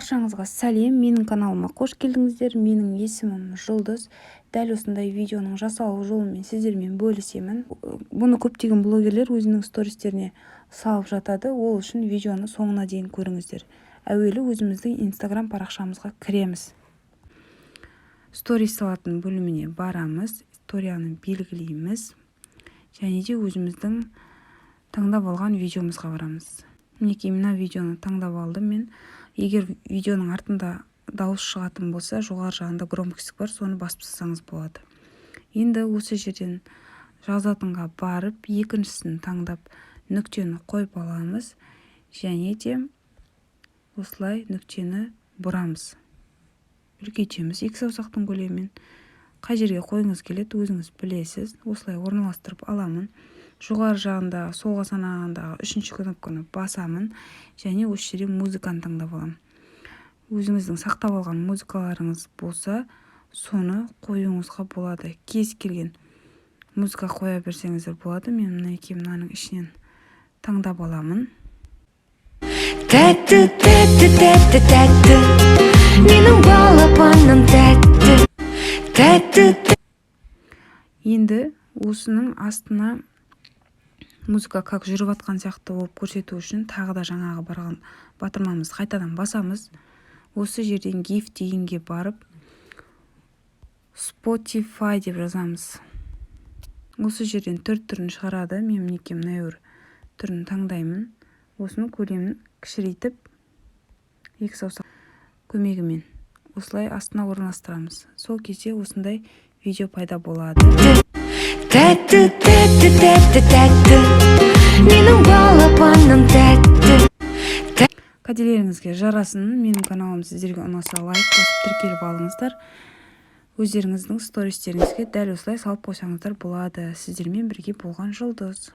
Баршаңызға сәлем, менің каналыма қош келдіңіздер. Менің есімім Жұлдыз. Дәл осындай видеоның жасалу жолымен сіздермен бөлісемін. Бұны көптеген блогерлер өзінің стористеріне салып жатады. Ол үшін видеоны соңына дейін көріңіздер. Әуелі өзіміздің Instagram парақшамызға кіреміз. Сторис салатын бөліміне барамыз, историяны белгілейміз және де өзіміздің таңдап алған видеомызға барамыз. Мінекей мына видеоны таңдап алдым мен. Егер видеоның артында дауыс шығатын болса, жоғары жағында громкость бар, соны басып тастасаңыз болады. Енді осы жерден жазатынға барып, екіншісін таңдап нүктені қойып аламыз және де осылай нүктені бұрамыз. Үлкейтеміз екі саусақтың көлемімен. Қай жерге қойыңыз келеді, өзіңіз білесіз. Осылай орналастырып аламын. Жоғары жағында солға санағандағы үшінші кнопканы басамын және осы жерден музыканы таңдап аламын. Өзіңіздің сақтап алған музыкаларыңыз болса, соны қоюыңызға болады. Кез келген музыка қоя берсеңіздер болады. Мен мынаның ішінен таңдап аламын. Тәтті, тәтті, тәтті, тәтті, менің балапаным тәтті, тәтті. Енді осының астына музыка как жүріп атқан сияқты болып көрсету үшін тағы да жаңағы барған батырмамызды қайтадан басамыз. Осы жерден GIF дегенге барып Spotify деп жазамыз. Осы жерден төрт түрін шығарады. Мен мінекей мына түрін таңдаймын. Осының көлемін кішірейтіп екі саусақ көмегімен осылай астына орналастырамыз. Сол кезде осындай видео пайда болады. Тәтті, тәтті, тәтті, тәтті, менің балапаным тәтті. Кәделеріңізге жарасын. Менің каналым сіздерге ұнаса лайк басып тіркеліп алыңыздар. Өздеріңіздің стористеріңізге дәл осылай салып қойсаңыздар болады. Сіздермен бірге болған Жұлдыз.